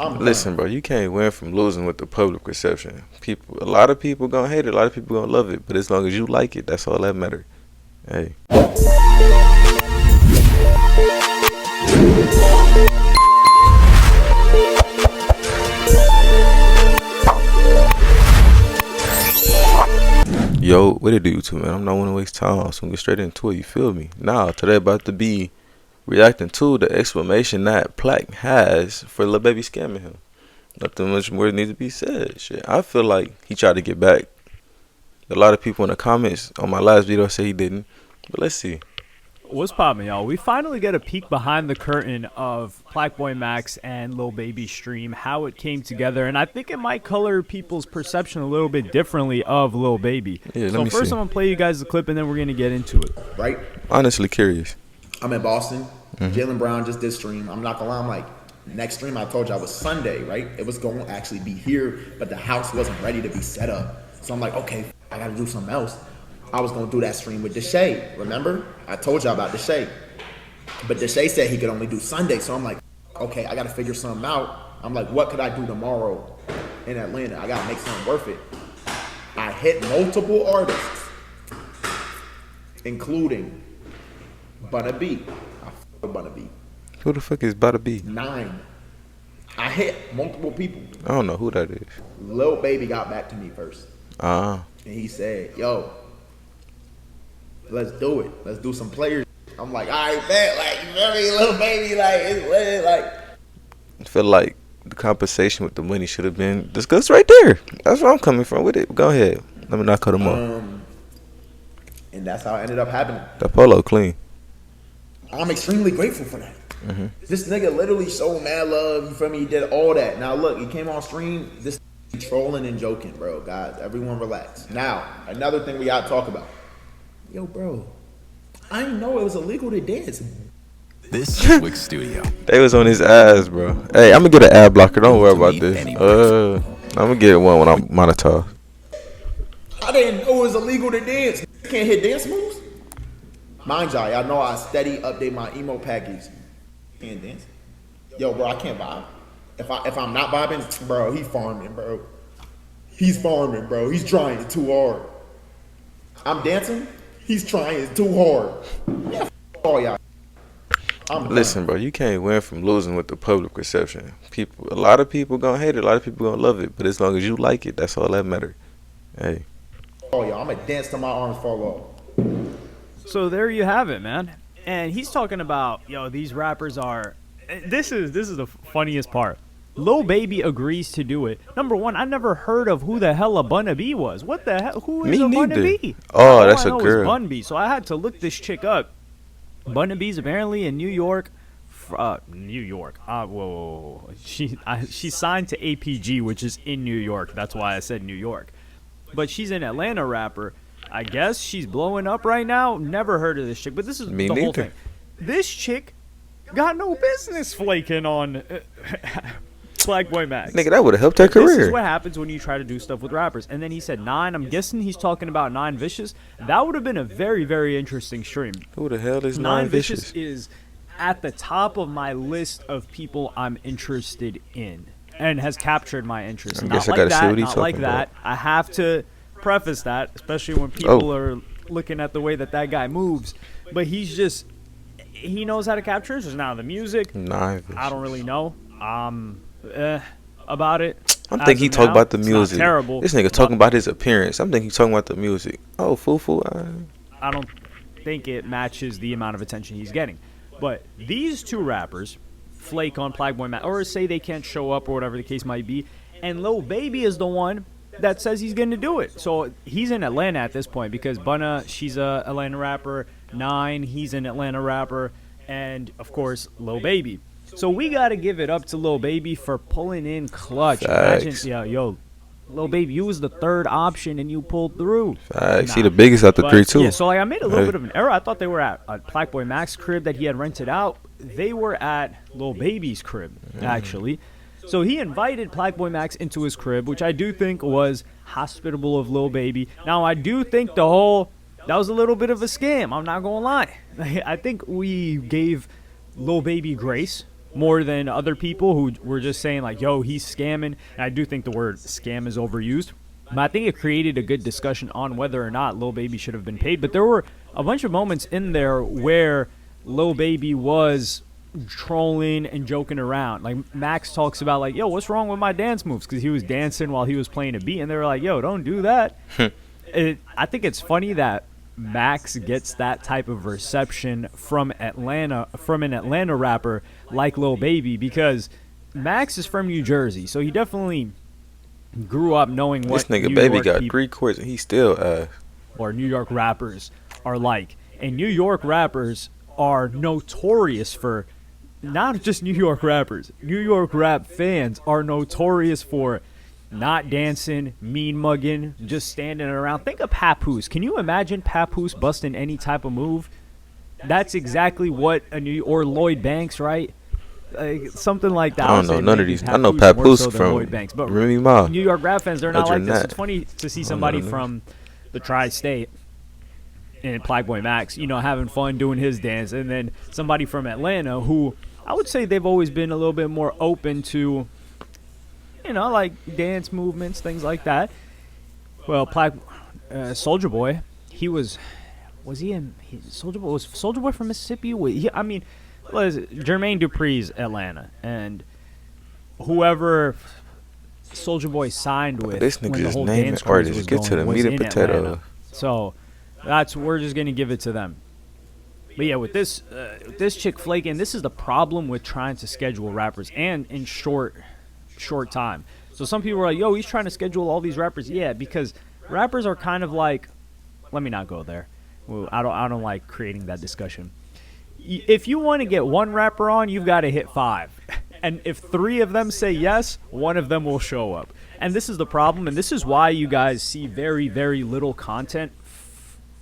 I'm Listen, done. bro, you can't win from losing with the public reception. A lot of people gonna hate it, a lot of people gonna love it, but as long as you like it, that's all that matters. Hey, yo, what it do, YouTube, man? I'm not want to waste time, so we get straight into it. You feel me? Now, today about to be reacting to the explanation that Plaque has for Lil Baby scamming him. Nothing much more needs to be said. Shit, I feel like he tried to get back. A lot of people in the comments on my last video say he didn't, but let's see. What's poppin', y'all? We finally get a peek behind the curtain of Plaqueboymax and Lil Baby's stream, how it came together, and I think it might color people's perception a little bit differently of Lil Baby. Yeah, let So me first see. I'm gonna play you guys the clip, and then we're gonna get into it. Right? Honestly curious. I'm in Boston. Jalen Brown just did stream. I'm not gonna lie. I'm like, next stream I told you I was Sunday, right? It was going to actually be here, but the house wasn't ready to be set up. So I'm like, okay, I gotta do something else. I was gonna do that stream with Deshae. Remember? I told y'all about Deshae. But Deshae said he could only do Sunday. So I'm like, okay, I gotta figure something out. I'm like, what could I do tomorrow in Atlanta? I gotta make something worth it. I hit multiple artists, including Bunna B. I f with Bunna B. Who the fuck is about to be? 9. I hit multiple people. I don't know who that is. Lil Baby got back to me first. Ah, And he said, yo, let's do it. Let's do some players. I'm like, all right, bet. Like, you feel me, Lil Baby? Like, it's lit. Like, I feel like the compensation with the money should have been discussed right there. That's where I'm coming from with it. Go ahead. Let me not cut him off. and that's how it ended up happening. That polo clean. I'm extremely grateful for that. This nigga literally showed mad love. You feel me? He did all that. Now look, he came on stream. This trolling and joking, bro. Guys, everyone relax. Now, another thing we gotta talk about. Yo, bro, I didn't know it was illegal to dance. This is Wick Studio. They was on his ass, bro. Hey, I'm gonna get an ad blocker. Don't worry about this. I'm gonna get one when I'm monetized. I didn't know it was illegal to dance. You can't hit dance moves. Mind y'all know I steady update my emo package. Can't dance. Yo, bro, I can't vibe. If I'm not vibing, bro, he's farming, bro. He's farming, bro. He's trying too hard. I'm dancing. He's trying too hard. Yeah, all y'all. Listen, bro, you can't win from losing with the public reception. A lot of people gonna hate it, a lot of people gonna love it, but as long as you like it, that's all that matters. Hey, Oh, y'all, I'm gonna dance till my arms fall off. So there you have it, man. And he's talking about, yo, these rappers are. This is the funniest part. Lil Baby agrees to do it. Number one, I never heard of who the hell a Bunna B was. What the hell? Who is Me a Bunna neither. B? Oh, All that's I a know is girl. Bun B. So I had to look this chick up. Bunna B's apparently in New York. New York. Whoa. She's signed to APG, which is in New York. That's why I said New York. But she's an Atlanta rapper. I guess she's blowing up right now. Never heard of this chick. But this is Me the whole neither. thing. This chick got no business flaking on Plaqueboymax. nigga, that would have helped her This is career. what happens when you try to do stuff with rappers. And then he said 9. I'm guessing he's talking about 9 Vicious. That would have been a very, very interesting stream. Who the hell is 9 Nine Vicious Vicious? is at the top of my list of people I'm interested in and has captured my interest. I Not guess I like gotta see that, what he's not like talking that. about. I have to preface that, especially when people are looking at the way that guy moves. But he knows how to capture interest. Now, the music, Nine Vicious. I don't really know about it. I'm As thinking he of talking now, about the it's not music. terrible. This nigga talking about his appearance. I'm thinking he's talking about the music. Oh, foo. I don't think it matches the amount of attention he's getting. But these two rappers flake on Plaqueboymax or say they can't show up or whatever the case might be. And Lil Baby is the one that says he's going to do it. So he's in Atlanta at this point because Bunna, she's a Atlanta rapper. 9, he's an Atlanta rapper. And, of course, Lil Baby. So we got to give it up to Lil Baby for pulling in clutch. Facts. Imagine, yo, Lil Baby, you was the third option and you pulled through. Facts. He the biggest out the But, three, too. Yeah, so like I made a little Hey. bit of an error. I thought they were at Plaqueboymax's crib that he had rented out. They were at Lil Baby's crib, actually. So he invited Plaqueboymax into his crib, which I do think was hospitable of Lil Baby. Now, I do think that was a little bit of a scam. I'm not going to lie. I think we gave Lil Baby grace more than other people who were just saying like, yo, he's scamming. And I do think the word scam is overused. But I think it created a good discussion on whether or not Lil Baby should have been paid. But there were a bunch of moments in there where Lil Baby was trolling and joking around. Like Max talks about like, yo, what's wrong with my dance moves? Because he was dancing while he was playing a beat. And they were like, yo, don't do that. I think it's funny that Max gets that type of reception from an Atlanta rapper like Lil Baby, because Max is from New Jersey, so he definitely grew up knowing what This nigga New Baby York got people 3 courts and he still or New York rappers are like. And New York rappers are notorious for, not just New York rappers, New York rap fans are notorious for not dancing, mean mugging, just standing around. Think of Papoose. Can you imagine Papoose busting any type of move? That's exactly what or Lloyd Banks, right? Something like that. I don't know none of these. I know Papoose from Lloyd Banks, but Remy Ma. New York rap fans, they're not Other like than this. that, It's funny to see somebody from the Tri-State and Plaqueboymax, having fun doing his dance, and then somebody from Atlanta who I would say they've always been a little bit more open to, like dance movements, things like that. Well, Soulja Boy, was Soulja Boy from Mississippi? Was Jermaine Dupri's Atlanta, and whoever Soulja Boy signed with This when nigga the just whole naming dance craze artists. was Get to going the was meat and in potato. Atlanta. So we're just gonna give it to them. But yeah, with this chick flaking, this is the problem with trying to schedule rappers and in short time. So some people are like, yo, he's trying to schedule all these rappers. Yeah, because rappers are kind of like, let me not go there. Well, I don't like creating that discussion. If you want to get one rapper on, you've got to hit 5. And if 3 of them say yes, 1 of them will show up. And this is the problem, and this is why you guys see very, very little content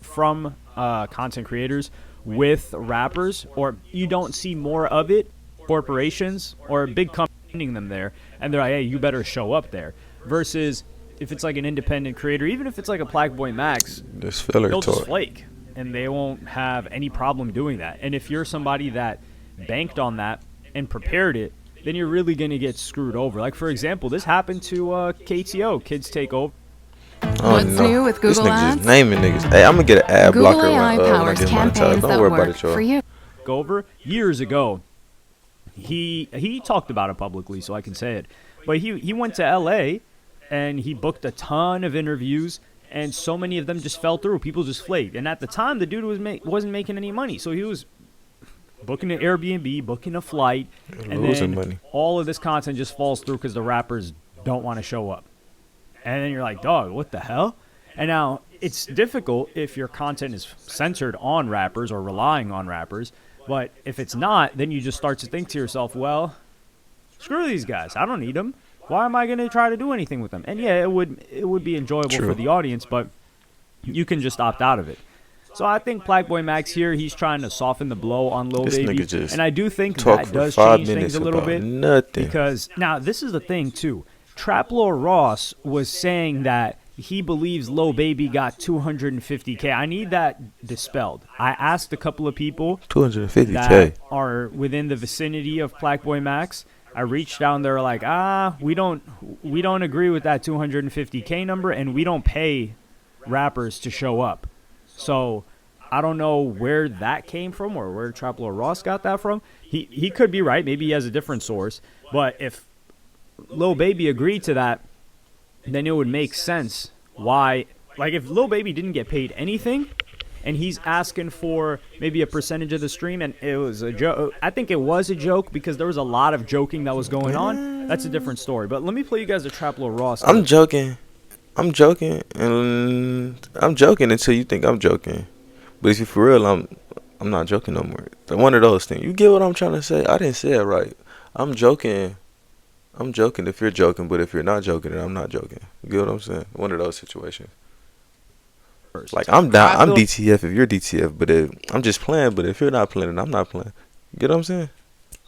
from content creators with rappers, or you don't see more of it, corporations or big companies sending them there, and they're like, hey, you better show up there. Versus if it's like an independent creator, even if it's like a Plaqueboymax, This filler they'll just talk. flake, and they won't have any problem doing that. And if you're somebody that banked on that and prepared it, then you're really going to get screwed over. Like, for example, this happened to KTO, Kids Take Over. Oh, What's no. new with This Google nigga Ads? just naming niggas. Hey, I'm gonna get an ad Google blocker AI when I powers get campaigns monetized. Don't that worry about work it, y'all. for you. Over years ago, he talked about it publicly, so I can say it. But he went to L.A., and he booked a ton of interviews, and so many of them just fell through. People just flaked. And at the time, the dude wasn't making any money, so he was booking an Airbnb, booking a flight, and Losing then money. all of this content just falls through because the rappers don't want to show up. And then you're like, dog, what the hell? And now it's difficult if your content is centered on rappers or relying on rappers. But if it's not, then you just start to think to yourself, well, screw these guys. I don't need them. Why am I going to try to do anything with them? And yeah, it would be enjoyable True. for the audience, but you can just opt out of it. So I think Plaqueboymax here, he's trying to soften the blow on Lil This Baby. nigga just And I do think talk that for does 5 change minutes things a little about bit. nothing. Because now this is the thing too. Trap Lord Ross was saying that he believes Lil Baby got 250K. I need that dispelled. I asked a couple of people 250K. that are within the vicinity of Plaqueboymax. I reached out and they were like, we don't agree with that 250K number, and we don't pay rappers to show up. So I don't know where that came from or where Trap Lord Ross got that from. He could be right. Maybe he has a different source. But if Lil Baby agreed to that, then it would make sense why. Like, if Lil Baby didn't get paid anything and he's asking for maybe a percentage of the stream, and it was a joke. I think it was a joke because there was a lot of joking that was going on. That's a different story. But let me play you guys a Trap Lord Ross. I'm joking, and I'm joking until you think I'm joking. But if you for real, I'm not joking no more. One of those things. You get what I'm trying to say? I didn't say it right. I'm joking if you're joking, but if you're not joking, then I'm not joking. You get what I'm saying? One of those situations. Like, I'm DTF if you're DTF, but I'm just playing. But if you're not playing, then I'm not playing. You get what I'm saying?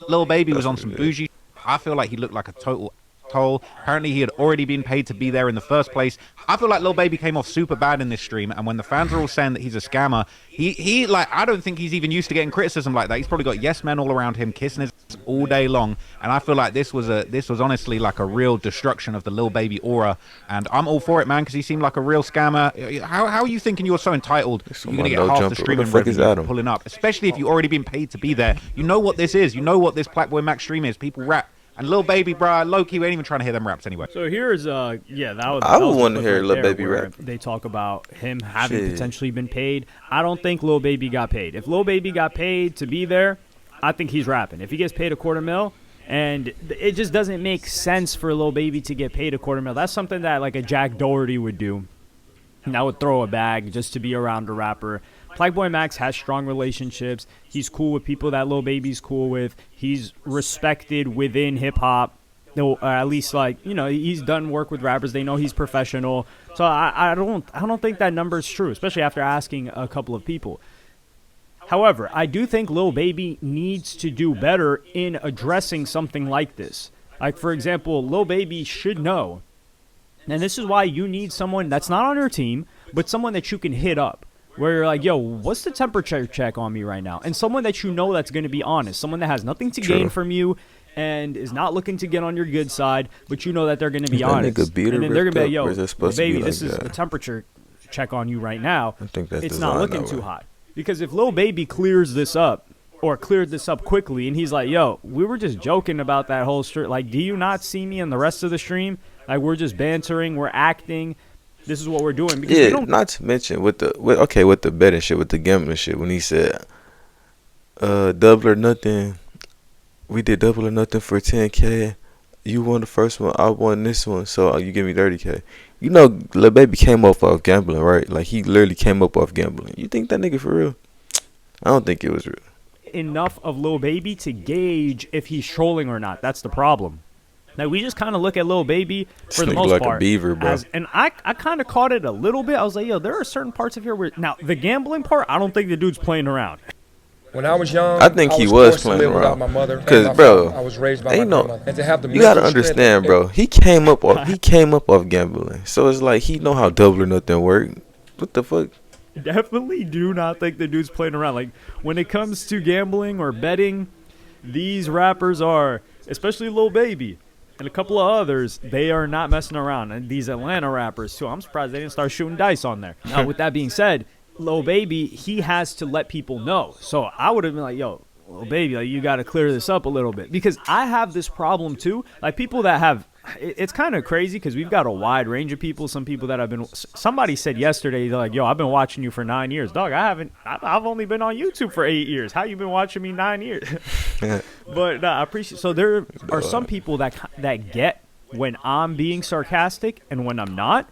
Lil Baby was on some bougie. I feel like he looked like a total asshole. Apparently, he had already been paid to be there in the first place. I feel like Lil Baby came off super bad in this stream, and when the fans are all saying that he's a scammer, he like, I don't think he's even used to getting criticism like that. He's probably got yes men all around him, kissing his all day long, and I feel like this was honestly like a real destruction of the Lil Baby aura, and I'm all for it, man, because he seemed like a real scammer. How are you thinking you're so entitled? You're gonna get no half jumper. the streaming What the fuck is revenue for Adam? pulling up, especially if you've already been paid to be there. You know what this is. You know what this Plaqueboymax stream is. People rap. And Lil Baby, bro, low-key, we ain't even trying to hear them raps anyway. So here's that was I that would was the want to clip hear right Lil there Baby where rap. They talk about him having Shit. potentially been paid. I don't think Lil Baby got paid. If Lil Baby got paid to be there, I think he's rapping. If he gets paid $250,000, and it just doesn't make sense for Lil Baby to get paid $250,000. That's something that like a Jack Doherty would do. And I would throw a bag just to be around a rapper. Plaqueboymax has strong relationships. He's cool with people that Lil Baby's cool with. He's respected within hip hop. No, at least he's done work with rappers. They know he's professional. So I don't think that number is true, especially after asking a couple of people. However, I do think Lil Baby needs to do better in addressing something like this. Like, for example, Lil Baby should know, and this is why you need someone that's not on your team, but someone that you can hit up, where you're like, yo, what's the temperature check on me right now? And someone that you know that's going to be honest, someone that has nothing to gain from you and is not looking to get on your good side, but you know that they're going to be honest. And then they're going to be like, yo, Baby, this is the temperature check on you right now. I think that's it's not looking too hot. Because if Lil Baby clears this up, or cleared this up quickly, and he's like, yo, we were just joking about that whole stream. Like, do you not see me in the rest of the stream? Like, we're just bantering, we're acting. This is what we're doing. Because yeah, not to mention with the betting shit, with the gambling shit, when he said, double or nothing, we did double or nothing for 10K. You won the first one, I won this one, so you give me 30K. You know, Lil Baby came up off gambling, right? Like, he literally came up off gambling. You think that nigga for real? I don't think it was real. Enough of Lil Baby to gauge if he's trolling or not. That's the problem. Now, we just kind of look at Lil Baby for the most like part. A beaver, bro. And I kind of caught it a little bit. I was like, yo, there are certain parts of here where... Now, the gambling part, I don't think the dude's playing around. When I was young, I think he was forced to playing live without around. my mother. Because, bro, I was raised by my ain't no. grandmother. And to have the You gotta mental strength understand, bro. He came up off gambling, so it's like he know how double or nothing work. What the fuck? Definitely do not think the dude's playing around. Like, when it comes to gambling or betting, these rappers are, especially Lil Baby and a couple of others, they are not messing around. And these Atlanta rappers, too. I'm surprised they didn't start shooting dice on there. Now, with that being said, Lil Baby, he has to let people know. So I would have been like, yo, Lil Baby, like, you got to clear this up a little bit. Because I have this problem, too. Like, people that have... It's kind of crazy because we've got a wide range of people. Some people that have been... Somebody said yesterday, they're like, yo, I've been watching you for 9 years. Dog, I've only been on YouTube for 8 years. How you been watching me 9 years? But I appreciate... So there are some people that get when I'm being sarcastic and when I'm not.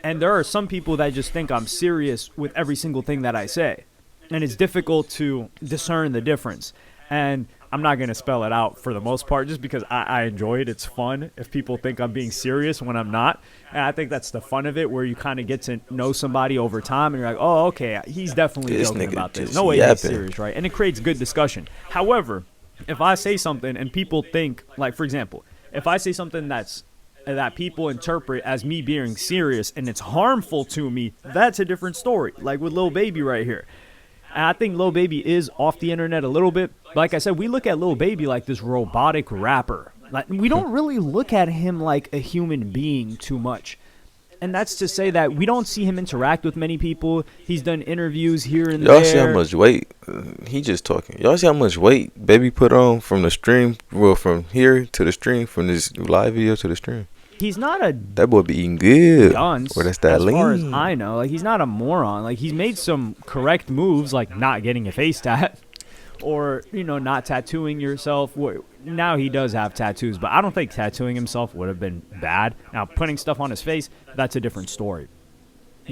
And there are some people that just think I'm serious with every single thing that I say. And it's difficult to discern the difference. And I'm not going to spell it out for the most part just because I enjoy it. It's fun if people think I'm being serious when I'm not. And I think that's the fun of it, where you kind of get to know somebody over time and you're like, oh, okay, he's definitely joking about this. No way he's serious, right? And it creates good discussion. However, if I say something and people think, like, for example, if I say something that people interpret as me being serious and it's harmful to me, that's a different story. Like with Lil Baby right here. And I think Lil Baby is off the internet a little bit. Like I said, we look at Lil Baby like this robotic rapper. Like, we don't really look at him like a human being too much. And that's to say that we don't see him interact with many people. He's done interviews here and there. Y'all see how much weight he just talking. Y'all see how much weight Baby put on from the stream, well, from here to the stream, from this live video to the stream. He's not a that boy be eating good. Dunce, or that's that as lean. far as I know. Like, he's not a moron. Like, he's made some correct moves, like not getting a face tat, or not tattooing yourself. Now he does have tattoos, but I don't think tattooing himself would have been bad. Now, putting stuff on his face, that's a different story.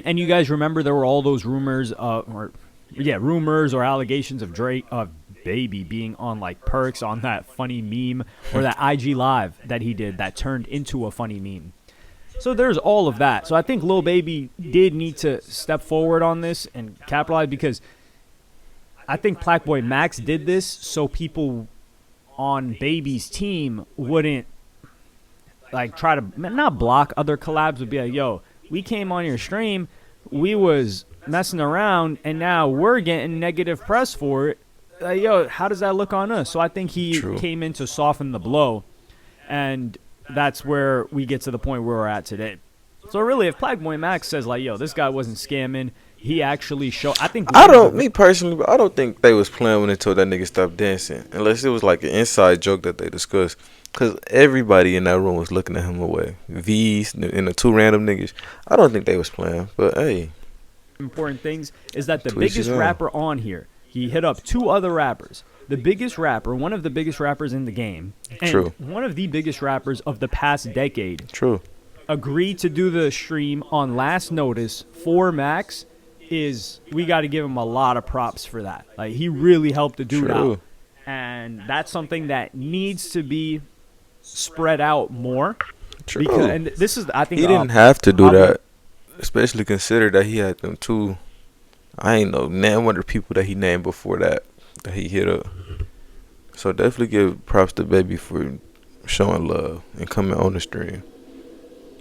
And you guys remember there were all those rumors, rumors or allegations of Baby being on like perks on that funny meme or that IG live that he did that turned into a funny meme. So there's all of that. So I think Lil Baby did need to step forward on this and capitalize, because I think Plaqueboymax did this so people on Baby's team wouldn't like try to not block other collabs, but be like, yo, we came on your stream, we was messing around, and now we're getting negative press for it. yo, how does that look on us? So I think he True. came in to soften the blow, and that's where we get to the point where we're at today. So really, if Plaqueboymax says like, yo, this guy wasn't scamming, he actually showed. Me personally, I don't think they was playing with it until that nigga stopped dancing, unless it was like an inside joke that they discussed. Cause everybody in that room was looking at him away. V's and the 2 random niggas. I don't think they was playing, but hey. Important things is that the To each biggest his own. rapper on here, he hit up 2 other rappers. The biggest rapper, one of the biggest rappers in the game, and True. one of the biggest rappers of the past decade, True. agreed to do the stream on last notice for Max. We got to give him a lot of props for that. Like, he really helped the dude True. out, and that's something that needs to be spread out more. True. Because, and this is, I think, He didn't have to do I'll be- that, especially consider that he had them 2. I ain't know name one of the people that he named before that he hit up. So definitely give props to Baby for showing love and coming on the stream.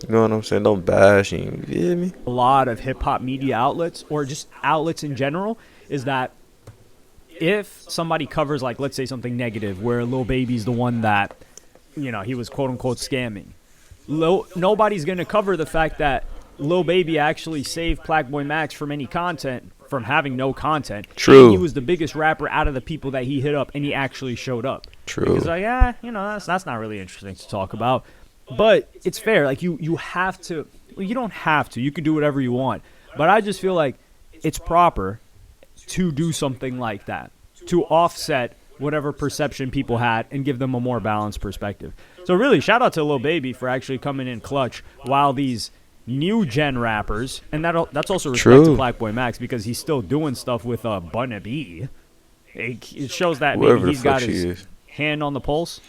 You know what I'm saying? Don't bash him. You feel me? a lot of hip hop media outlets or just outlets in general is that if somebody covers, like, let's say something negative where Lil Baby's the one that, he was quote unquote scamming, nobody's going to cover the fact that Lil Baby actually saved Plaqueboymax from any content, from having no content. True. And he was the biggest rapper out of the people that he hit up, and he actually showed up. True. Because like, that's not really interesting to talk about. But it's fair. Like, you have to. Well, you don't have to. You can do whatever you want. But I just feel like it's proper to do something like that, to offset whatever perception people had and give them a more balanced perspective. So really, shout out to Lil Baby for actually coming in clutch while these new gen rappers, and that's also respect to True. Plaqueboymax because he's still doing stuff with Bunna B. It shows that Whoever maybe the he's fuck got she his is. hand on the pulse.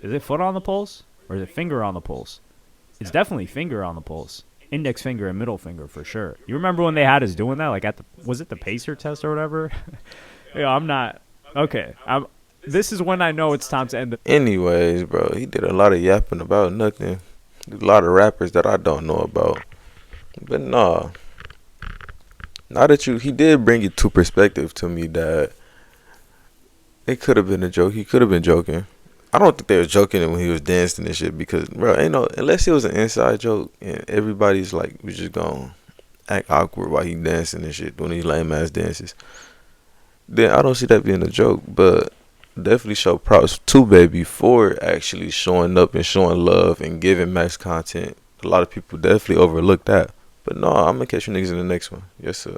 Is it foot on the pulse or is it finger on the pulse? It's definitely finger on the pulse. Index finger and middle finger for sure. You remember when they had us doing that? Like was it the Pacer test or whatever? I'm not. Okay. This is when I know it's time to end the. Anyways, bro, he did a lot of yapping about nothing. A lot of rappers that I don't know about. But nah. He did bring it to perspective to me that it could have been a joke. He could have been joking. I don't think they were joking when he was dancing and shit because, bro, unless it was an inside joke and everybody's like, was just gonna act awkward while he dancing and shit, doing these lame ass dances, then I don't see that being a joke. But definitely show props to Baby for actually showing up and showing love and giving Max content. A lot of people definitely overlook that. But no, I'm gonna catch you niggas in the next one. Yes, sir.